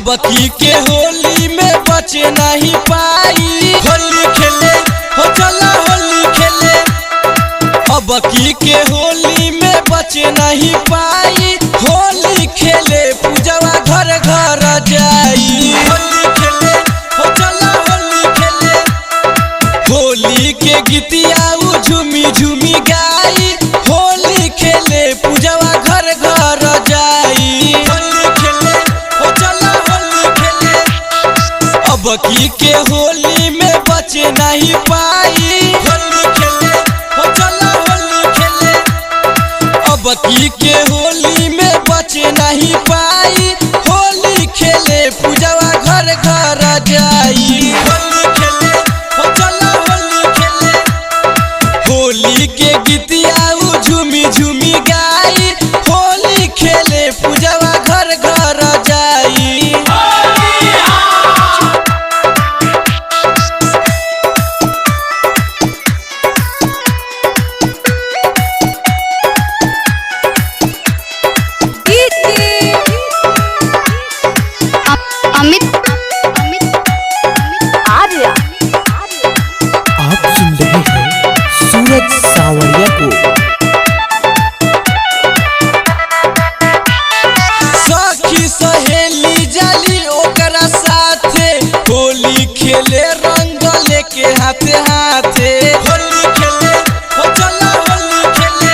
अब की के होली में बचे नहीं पाई। होली खेले हो चला होली खेले, अब की के होली में बचे नहीं पाई। होली खेले पूजवा घर घर जाई। होली खेले हो चला होली खेले, होली के गीतिया झूमी झूमी गाई। होली खेले पूजवा घर घर जाई। होली खेले हो चला होली खेले, अब की के होली में बचे नहीं पाई। होली खेले हो चला होली खेले, अब की के होली में बचे नहीं पाई। होली खेले पूजवा घर घर जाई। होली खेले हो चला होली खेले, होली के गीतिया झूमी झूमी गाई। होली खेले पूजवा घर घर जाई। आप सुन रहे हैं सूरज सावरिया को। सखी सहेली जाली ओकरा साथे, होली खेले रंग लेके हाथे हाथे। होली खेले हो चला होली खेले,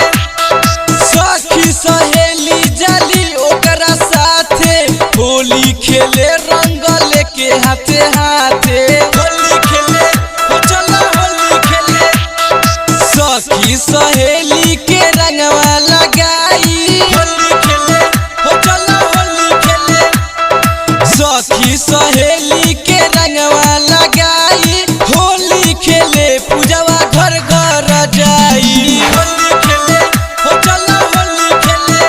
सखी सहेली जाली ओकरा साथे, होली खेले रंग लेके हाथे हाथे। होली खेले हो चला होली खेले, सखी सहेली के रंगवा लगाई। होली खेले हो चला होली खेले, सखी सहेली के रंगवा लगाई। होली खेले पूजवा घर घर जाई। होली खेले हो चला होली खेले,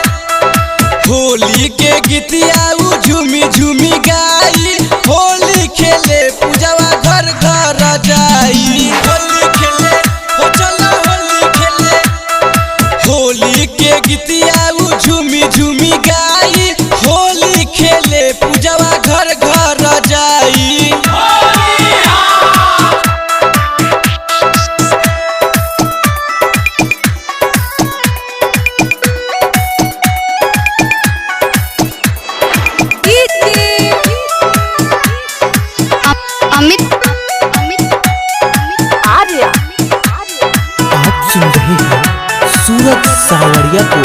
होली के गीतिया झूमी झूमी गाई। होली खेले पूजवा घर घर जाई। होली खेले हो चला होली खेले, होली के गीतिया झूमी झूमी गाई। होली खेले पूजवा घर घर जाई। आप सुन रहे हैं सूरज सावरिया को।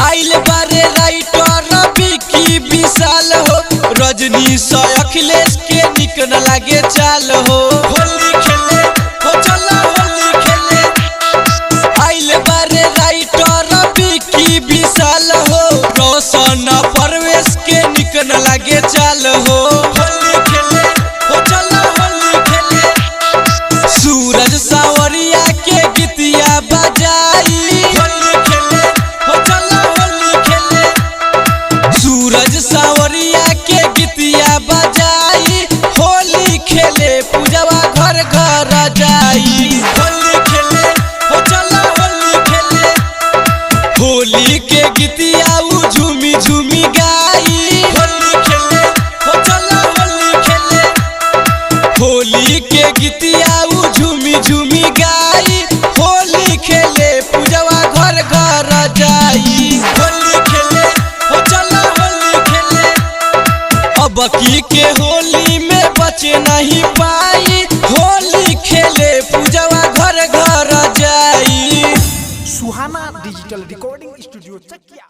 आइल बारे राइटर विकी विशाल हो, रजनी सा अखिलेश के निक न लागे चाल हो। होली खेले हो चला होली खेले, आइल बारे राइटर विकी विशाल हो, रोशन परवेश के निक न लागे चाल हो। होली खेले हो चला होली खेले, सूरज सावरिया के गीतिया बजाई। होली खेले हो चला होली खेले, सूरज सावरिया के गीतिया बजाई। होली खेले पूजवा घर घर जाई। होली खेले हो चला होली खेले, होली के गीतिया झूमी झूमी गाई। होली खेले हो चला होली खेले, होली के गीतिया झूमी झूमी गाई। होली खेले पूजवा घर घर जाई। होली खेले हो चला होली खेले, अब की के होली में बचे नहीं पाई। होली खेले पूजवा घर घर जाई। सुहाना डिजिटल रिकॉर्डिंग स्टूडियो चकिया।